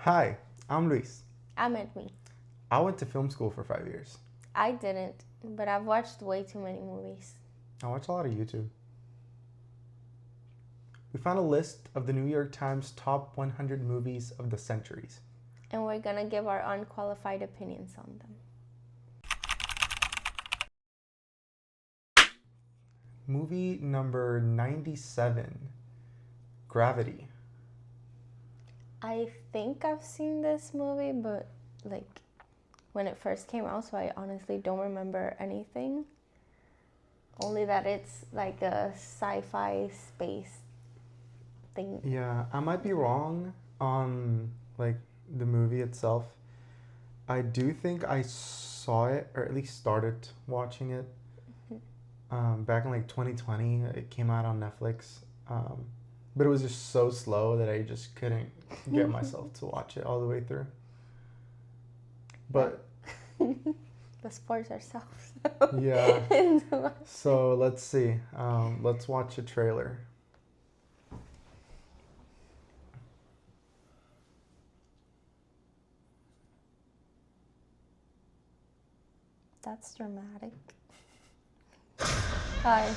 Hi, I'm Luis. I'm Edmi. I went to film school for 5 years. I didn't, but I've watched way too many movies. I watch a lot of YouTube. We found a list of the New York Times top 100 movies of the centuries. And we're gonna give our unqualified opinions on them. Movie number 97, Gravity. I think I've seen this movie, but when it first came out, so I honestly don't remember anything. Only that it's like a sci-fi space thing. Yeah, I might be wrong on the movie itself. I do think I saw it, or at least started watching it back in 2020. It came out on Netflix. But it was just so slow that I just couldn't get myself to watch it all the way through. But the sports ourselves. yeah. So let's see. Let's watch a trailer. That's dramatic. Hi.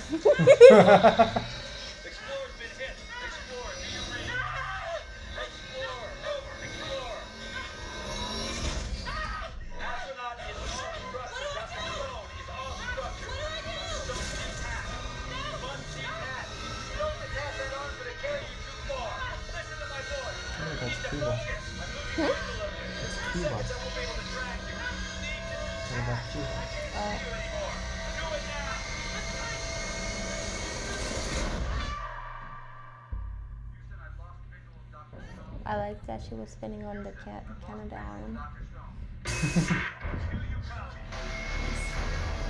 Explorer's been hit. Explorer, do you read? Explorer, over. Explorer. Astronaut is off structure. Dr. Cuarón is off structure. Don't detach. Must detach. Don't detach that arm for to carry you too far. Listen to my voice. Oh, You that's need to Cuba. focus. I'm moving a little bit. That's 3 Cuba. seconds I won't be able to track you. You need to detach. Oh, that's Cuba. I can't see you anymore. Do it now. Houston, I've lost visual of Dr. Stone. I like that she was spinning on the Canada arm. Dr. Stone.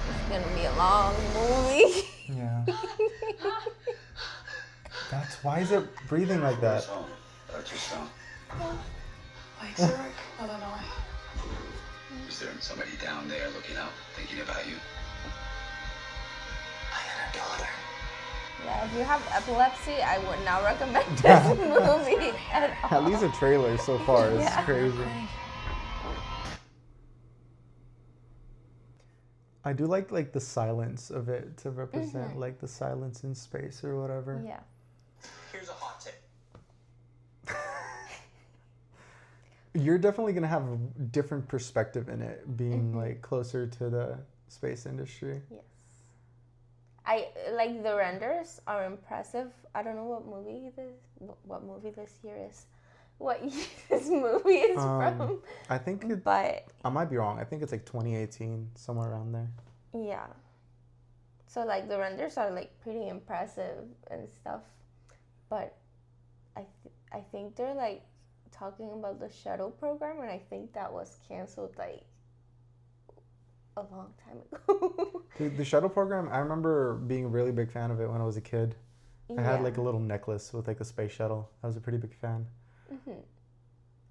It's gonna be a long movie. Yeah. Why is it breathing like that? Dr. Stone. Thanks, Eric. Illinois. Is there somebody down there looking out, thinking about you? I got a daughter. Yeah, if you have epilepsy, I would not recommend this movie at all. At least a trailer so far is Yeah. crazy. I do like the silence of it to represent like the silence in space or whatever. Yeah. Here's a hot tip. You're definitely gonna have a different perspective in it, being like closer to the space industry. Yes. I like the renders are impressive. I don't know what movie this year is. What year this movie is from. I think But I might be wrong. I think it's 2018, somewhere around there. yeah. So the renders are pretty impressive and stuff. But I think they're talking about the shuttle program, and I think that was canceled a long time ago. Dude, the shuttle program, I remember being a really big fan of it when I was a kid. I had Yeah. a little necklace with a space shuttle. I was a pretty big fan.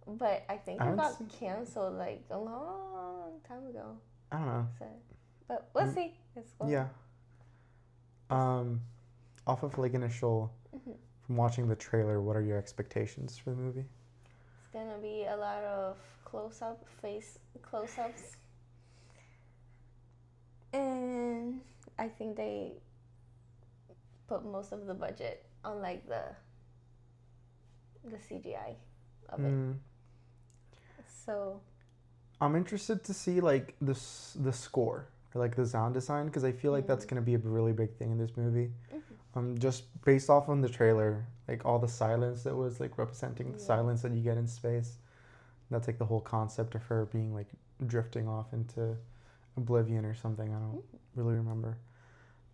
But I think I it haven't got seen- canceled a long time ago. I don't know. So, but we'll see. It's going. Yeah. Off of initial, from watching the trailer, what are your expectations for the movie? It's gonna be a lot of face close-ups, and I think they put most of the budget on the CGI of it. So I'm interested to see the score or the sound design, because I feel like that's gonna be a really big thing in this movie. Just based off on the trailer, all the silence that was representing the silence that you get in space. That's the whole concept of her being drifting off into oblivion or something. I don't really remember.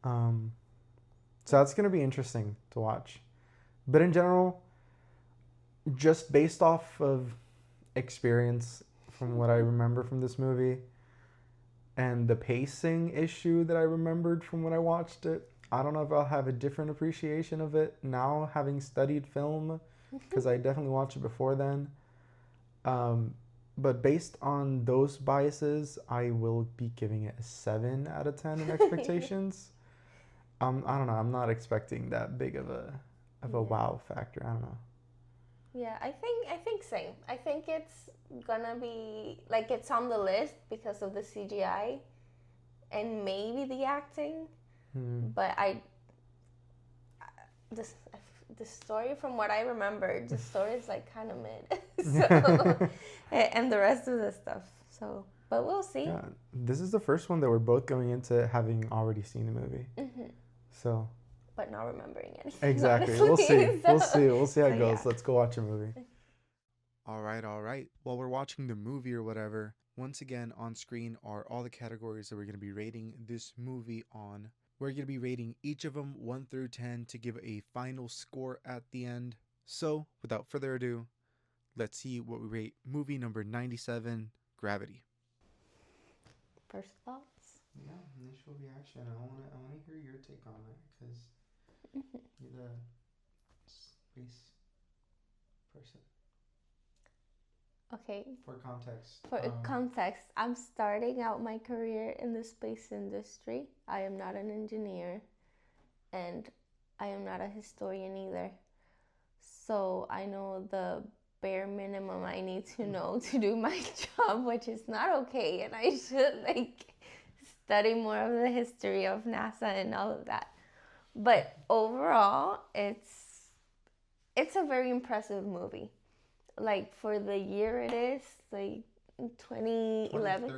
So that's gonna be interesting to watch. But in general, just based off of experience from what I remember from this movie and the pacing issue that I remembered from when I watched it, I don't know if I'll have a different appreciation of it now, having studied film, because I definitely watched it before then. But based on those biases, I will be giving it a 7 out of 10 in expectations. I don't know. I'm not expecting that big of a wow factor. I don't know. Yeah, I think same. I think it's gonna be like it's on the list because of the CGI and maybe the acting, but this the story from what I remember, the story is like kind of mid. So and the rest of the stuff. So, but we'll see. Yeah, this is the first one that we're both going into having already seen the movie. So. But not remembering anything. Exactly. Honestly. We'll see. So, We'll see how it goes. yeah. Let's go watch a movie. All right. While we're watching the movie or whatever, once again on screen are all the categories that we're going to be rating this movie on. We're going to be rating each of them 1 through 10 to give a final score at the end. So, without further ado, let's see what we rate movie number 97, Gravity. First thoughts? Yeah, initial reaction. I want to hear your take on it because you're the space person. Okay. For context. For context, I'm starting out my career in the space industry. I am not an engineer, and I am not a historian either. So I know the bare minimum I need to know to do my job, which is not okay, and I should study more of the history of NASA and all of that. But overall, it's a very impressive movie. Like for the year it is, like 2011.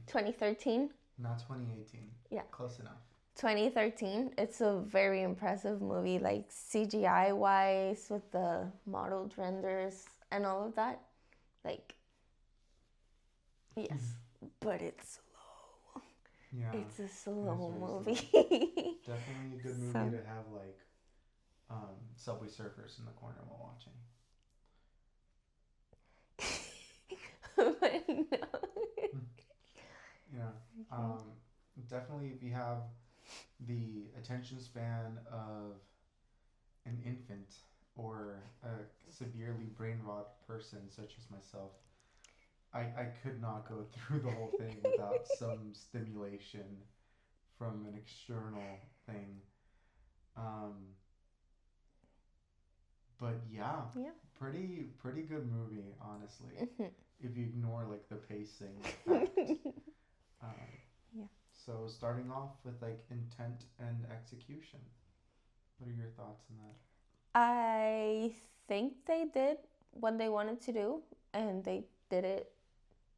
2013. Not 2018. Yeah. Close enough. 2013. It's a very impressive movie, like CGI wise, with the modeled renders and all of that. Like, yes, but it's slow. Yeah. It's a slow movie. Definitely a good movie to have Subway Surfers in the corner while watching. But no. Yeah. Definitely if you have the attention span of an infant or a severely brain rot person such as myself, I could not go through the whole thing without some stimulation from an external thing. But yeah, pretty good movie, honestly. If you ignore the pacing fact. Yeah. So starting off with intent and execution. What are your thoughts on that? I think they did what they wanted to do, and they did it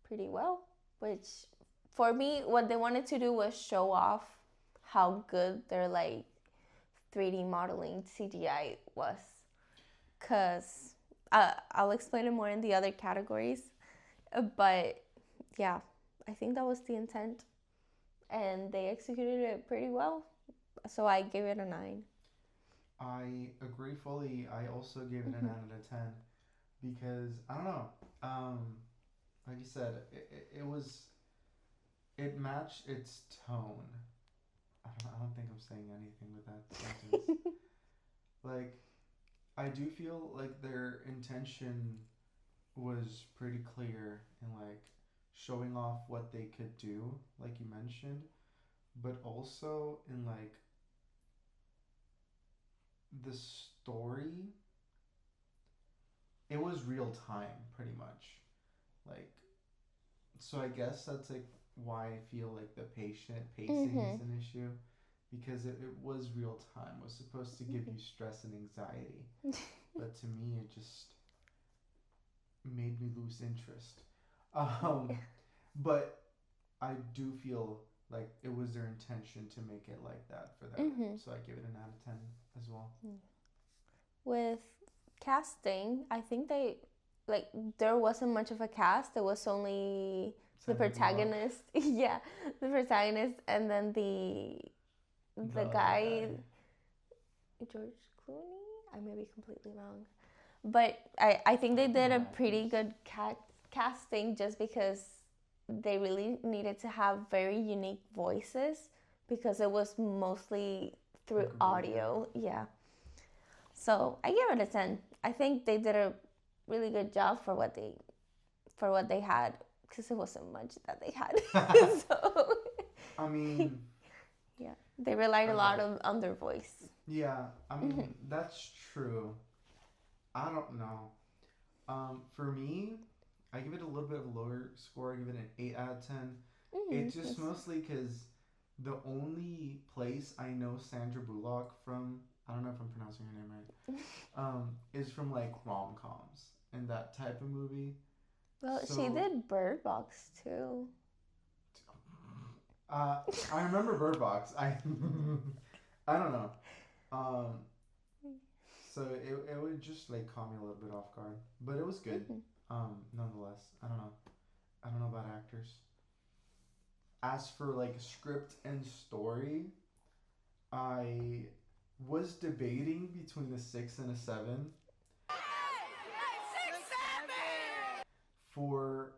pretty well. Which, for me, what they wanted to do was show off how good their 3D modeling CGI was. Because I'll explain it more in the other categories. But yeah, I think that was the intent. And they executed it pretty well. So I gave it a 9. I agree fully. I also gave it a 9 out of 10 because I don't know. Like you said, it matched its tone. I don't think I'm saying anything with that sentence. I do feel like their intention was pretty clear in showing off what they could do, like you mentioned, but also in the story, it was real time pretty much. So I guess that's why I feel the pacing is an issue, because it was real time. It was supposed to give you stress and anxiety, but to me it just made me lose interest. But I do feel like it was their intention to make it like that for them. So I give it an out of 10 as well. With casting, I think there wasn't much of a cast. There was only the protagonist. Yeah, the protagonist, and then the guy, George Clooney. I may be completely wrong, but I think they did a pretty good casting just because they really needed to have very unique voices because it was mostly through audio. Yeah. So I give it a 10. I think they did a really good job for what they had, because it wasn't much that they had. So I mean, yeah, they relied a lot on their voice. Yeah, I mean that's true. I don't know. For me, I give it a little bit of a lower score. I give it an 8 out of 10. Mm-hmm. It's just mostly because the only place I know Sandra Bullock from, I don't know if I'm pronouncing her name right, is from like rom-coms and that type of movie. Well, she So, did Bird Box too. I remember Bird Box. I don't know. Um, so it would just like caught me a little bit off guard, but it was good. Nonetheless, I don't know. I don't know about actors. As for like script and story, I was debating between a 6 and a 7 for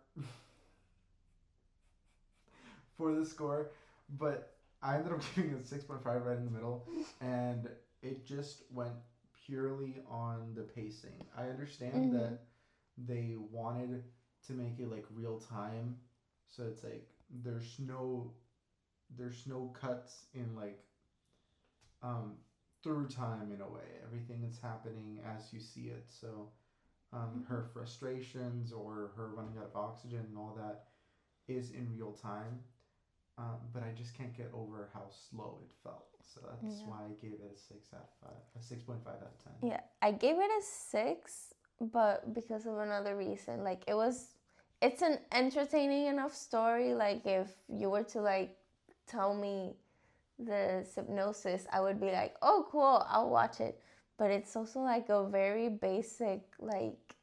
for the score, but I ended up giving it a 6.5 right in the middle, and it just went purely on the pacing. I understand that they wanted to make it like real time, so it's like there's no cuts in like um through time in a way. Everything is happening as you see it. So her frustrations or her running out of oxygen and all that is in real time. But I just can't get over how slow it felt. So that's why I gave it a 6 out of 5, a 6.5 out of 10. Yeah, I gave it a 6, but because of another reason. Like it's an entertaining enough story. Like if you were to like tell me the hypnosis, I would be like, oh, cool, I'll watch it. But it's also like a very basic, like,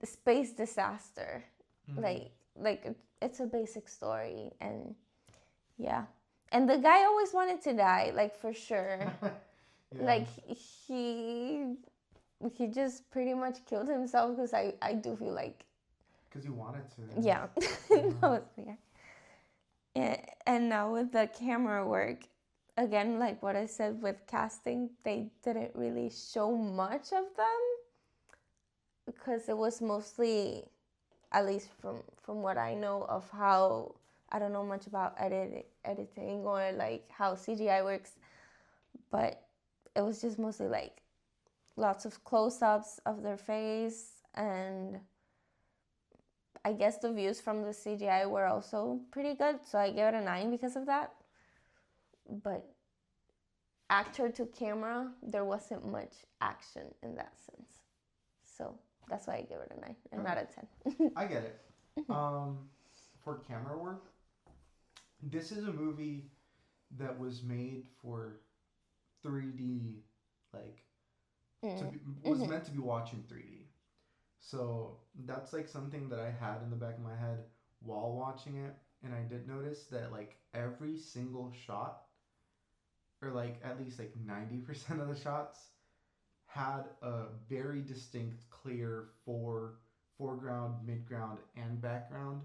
space disaster. Like it's a basic story, and yeah. And the guy always wanted to die, like for sure. Yeah. Like he just pretty much killed himself because I do feel like Because you wanted to. yeah. No, yeah. And now with the camera work, again, like what I said with casting, they didn't really show much of them because it was mostly, at least from what I know of how, I don't know much about editing or like how CGI works, but it was just mostly like lots of close-ups of their face, and I guess the views from the CGI were also pretty good, so I gave it a 9 because of that. But actor to camera, there wasn't much action in that sense. So that's why I give it a 9 and not a 10. I get it. For camera work, this is a movie that was made for 3D, like, was meant to be watching 3D. So that's like something that I had in the back of my head while watching it, and I did notice that like every single shot, or like at least like 90% of the shots, had a very distinct, clear foreground, midground, and background.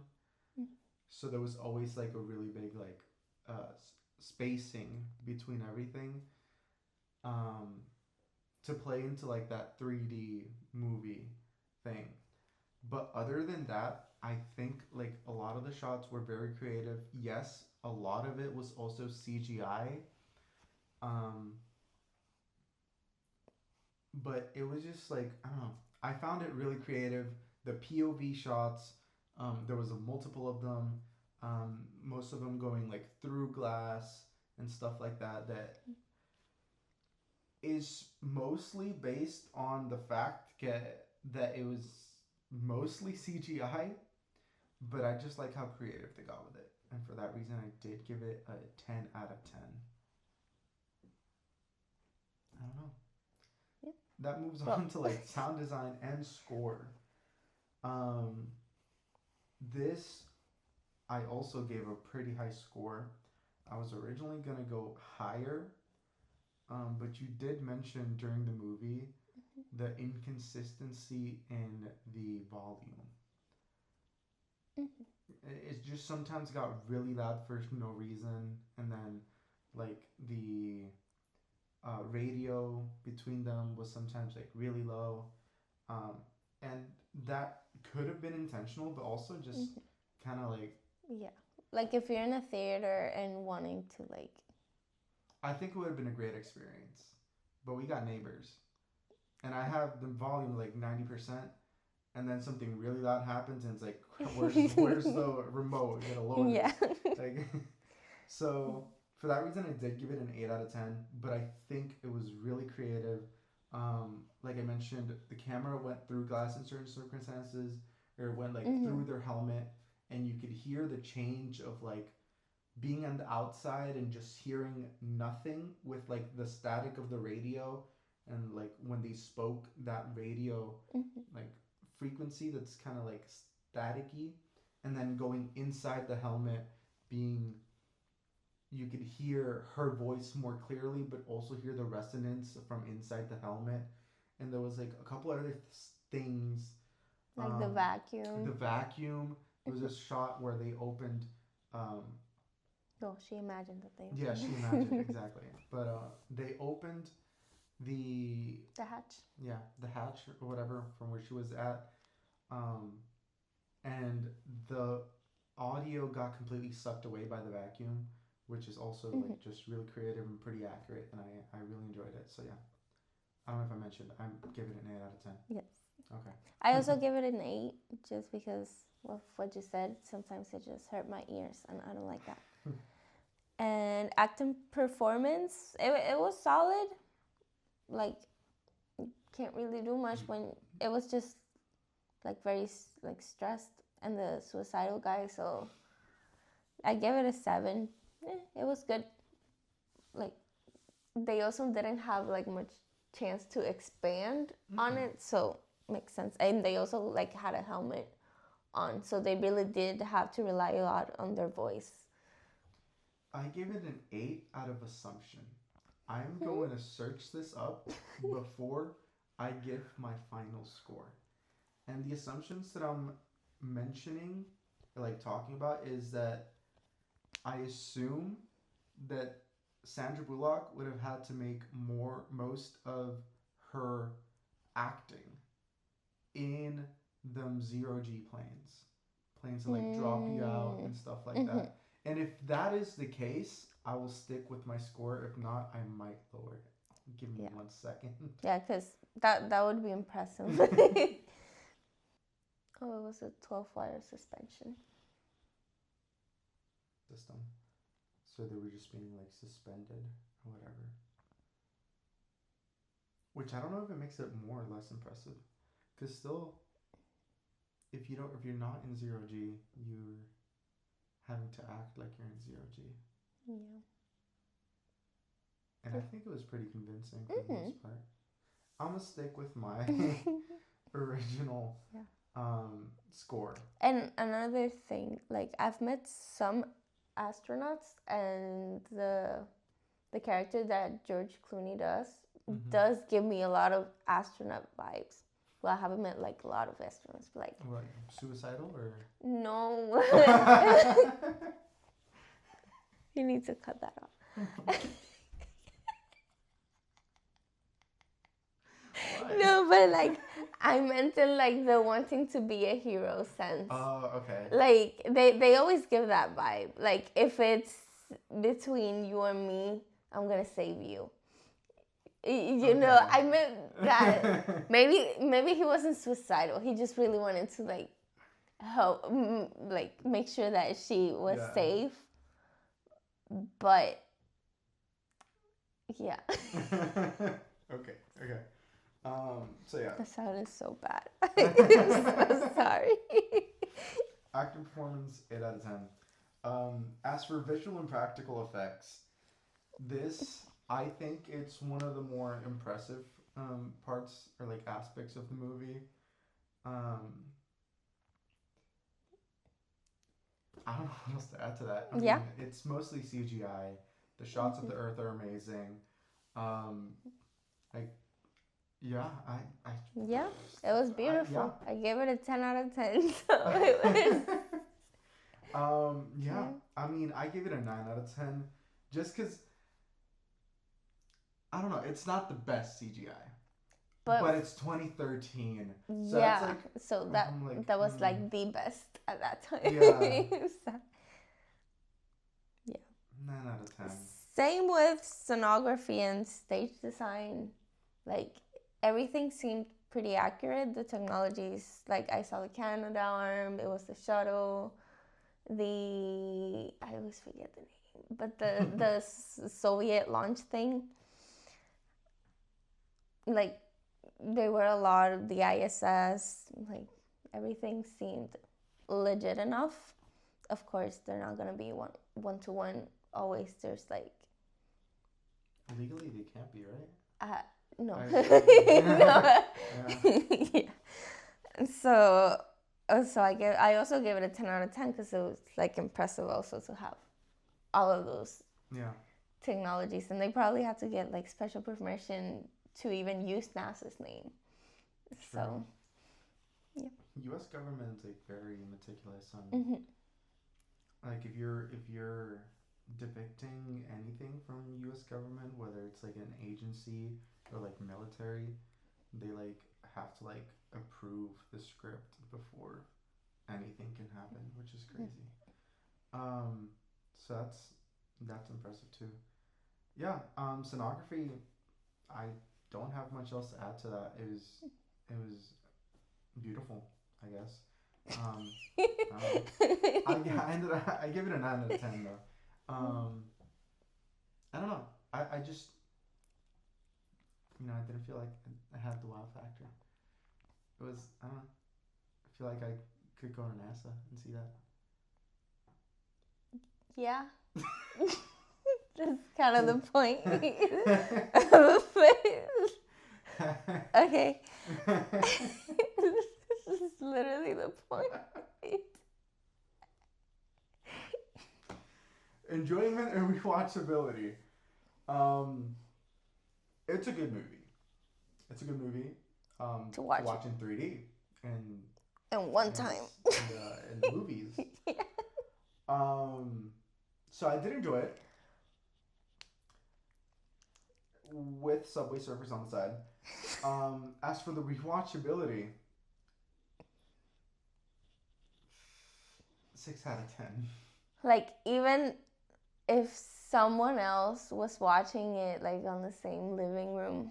So there was always like a really big like spacing between everything, to play into like that 3D movie thing. But other than that, I think like a lot of the shots were very creative. Yes, a lot of it was also CGI. But it was just like, I don't know. I found it really creative. The POV shots, there was a multiple of them. Most of them going like through glass and stuff like that. That is mostly based on the fact that it was mostly CGI, but I just like how creative they got with it, and for that reason, I did give it a 10 out of 10. I don't know. Yeah. That moves on to like sound design and score. This I also gave a pretty high score. I was originally gonna go higher, but you did mention during the movie the inconsistency in the volume. It just sometimes got really loud for no reason, and then like the radio between them was sometimes like really low, and that could have been intentional, but also just kind of like, yeah, like if you're in a theater and wanting to like, I think it would have been a great experience, but we got neighbors. and I have the volume like 90%, and then something really loud happens, and it's like, where's the remote? You gotta lower Yeah. this. Like, so for that reason, I did give it an 8 out of 10. But I think it was really creative. Like I mentioned, the camera went through glass in certain circumstances, or went like through their helmet, and you could hear the change of like being on the outside and just hearing nothing with like the static of the radio, and like when they spoke that radio like frequency that's kind of like staticky, and then going inside the helmet, being you could hear her voice more clearly, but also hear the resonance from inside the helmet. And there was like a couple other things, Like the vacuum. the vacuum. There was this shot where they opened. No, she imagined that they. Yeah, she imagined exactly. But they opened the hatch. yeah, the hatch or whatever from where she was at, and the audio got completely sucked away by the vacuum, which is also like just really creative and pretty accurate, and I really enjoyed it. So yeah, I don't know if I mentioned, I give it an 8 out of 10. Yes. Okay. I also give it an 8 just because of what you said. Sometimes it just hurt my ears, and I don't like that. And acting performance, it was solid. Like, can't really do much when it was just like very like stressed and the suicidal guy. So I give it a 7. It was good. Like, they also didn't have like much chance to expand on it, so makes sense. And they also like had a helmet on, so they really did have to rely a lot on their voice. I give it an 8 out of assumption. I'm going to search this up before I give my final score. And the assumptions that I'm mentioning, or like talking about, is that I assume that Sandra Bullock would have had to make most of her acting in them 0G planes that like drop you out and stuff like that. And if that is the case, I will stick with my score. If not, I might lower it. Give me 1 second. Yeah, because that would be impressive. Oh, it was a 12-wire suspension. System. So they were just being like suspended or whatever. Which I don't know if it makes it more or less impressive. Because still, if you're not in 0G, you're having to act like you're in 0G. Yeah. And I think it was pretty convincing for the most part. I'm going to stick with my original score. And another thing, like, I've met some astronauts, and the character that George Clooney does give me a lot of astronaut vibes. Well, I haven't met like a lot of astronauts, but like. What, suicidal or? No. You need to cut that off. No, but like, I meant in like the wanting to be a hero sense. Oh, okay. Like, they always give that vibe. Like, if it's between you and me, I'm gonna save you. You know, I meant that. Maybe he wasn't suicidal. He just really wanted to like help, like make sure that she was safe. But yeah. Okay. So yeah. The sound is so bad. I'm so sorry. Acting performance, 8 out of 10. As for visual and practical effects, this, I think it's one of the more impressive parts or like aspects of the movie. I don't know what else to add to that. I mean, it's mostly CGI. The shots of the Earth are amazing. Yeah, it was beautiful. I gave it a 10 out of 10. So it was. I mean, I give it a 9 out of 10, just because. I don't know. It's not the best CGI, but it's 2013. So yeah, like, so that was like the best at that time. Yeah. So, yeah. 9 out of 10. Same with scenography and stage design. Like, everything seemed pretty accurate. The technologies, like I saw the Canadarm, it was the shuttle, I always forget the name, but the Soviet launch thing, like they were a lot of the ISS, like everything seemed legit enough. Of course, they're not gonna be one to one. Always, there's like Legally, they can't be, right? no, Yeah. yeah. So I also gave it a 10 out of 10 because it was like impressive also to have all of those Yeah. technologies, and they probably had to get like special permission to even use NASA's name. So yeah. U.S. government is like very meticulous on Mhm. like if you're depicting anything from U.S. government, whether it's like an agency or like military, they like have to like approve the script before anything can happen, which is crazy. So that's impressive too. Yeah. Scenography. I don't have much else to add to that. It was beautiful, I guess. I give it a 9 out of 10 though. I don't know. I just I didn't feel like I had the wow factor. It was I don't know. I feel like I could go to NASA and see that. Yeah. That's kind of the point. Okay. This is literally the point. Enjoyment and rewatchability. It's a good movie. It's a good movie. To watch in 3D and one time. in the movies. Yeah. So I did enjoy it with Subway Surfers on the side. As for the rewatchability, 6 out of 10. Like, even if someone else was watching it, like, on the same living room,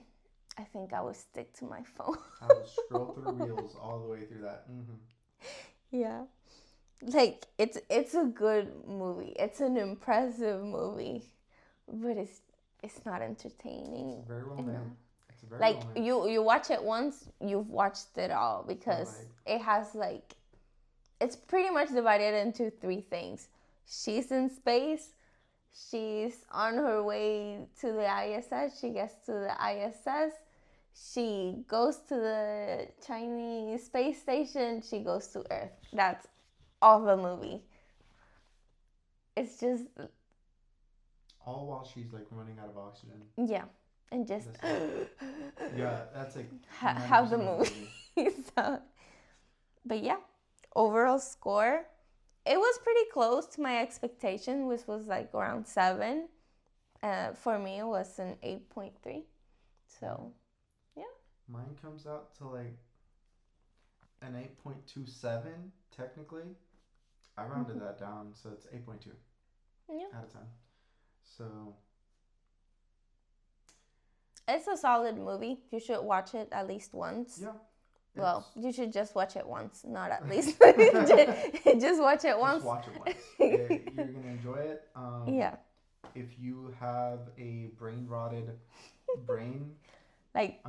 I think I would stick to my phone. I would scroll through the reels all the way through that. Yeah. Like, it's a good movie. It's an impressive movie, but it's not entertaining. It's very well made. It's very Like, well made. you watch it once, you've watched it all, because it has, like, it's pretty much divided into 3 things. She's in space, she's on her way to the ISS, she gets to the ISS, she goes to the Chinese space station, she goes to Earth. That's all the movie. It's just... all while she's, like, running out of oxygen. Yeah. And just... yeah, that's, like... how the movie. So, but yeah. Overall score, it was pretty close to my expectation, which was like around 7. For me, it was an 8.3. So, yeah. Mine comes out to like an 8.27 technically. I rounded that down, so it's 8.2 out of 10. So it's a solid movie. You should watch it at least once. yeah. Well, you should just watch it once, not at least. Just watch it once. Just watch it once. You're going to enjoy it. Yeah. If you have a brain-rotted brain... like,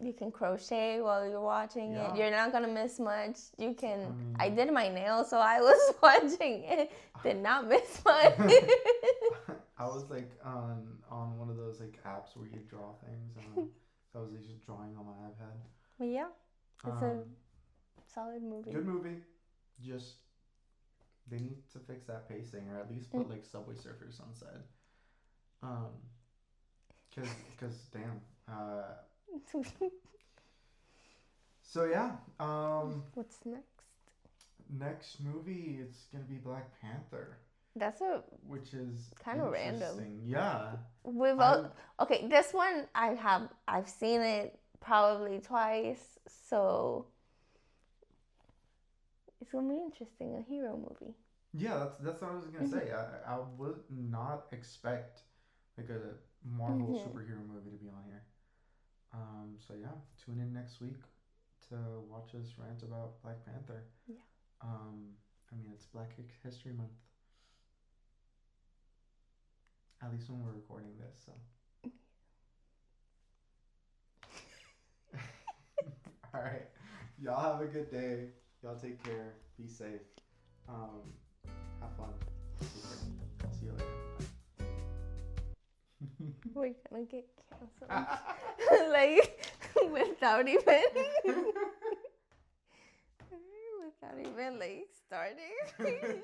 you can crochet while you're watching it. You're not going to miss much. You can... I did my nails, so I was watching it. Did not miss much. I was, like, on one of those, like, apps where you draw things. So I was, like, just drawing on my iPad. But yeah. It's a solid movie. Good movie. Just they need to fix that pacing, or at least put like Subway Surfers on the side. Cause damn. So yeah. What's next? Next movie, it's gonna be Black Panther. Which is kind of random. Yeah. Okay, this one I've seen it probably twice, so it's gonna be interesting. A hero movie. Yeah, that's what I was gonna say. I would not expect like a Marvel superhero movie to be on here. So yeah, tune in next week to watch us rant about Black Panther. Yeah. I mean, it's Black History Month. At least when we're recording this, so. All right. Y'all have a good day. Y'all take care. Be safe. Have fun. Take care. See you later. We're gonna get canceled. Like, without even like starting.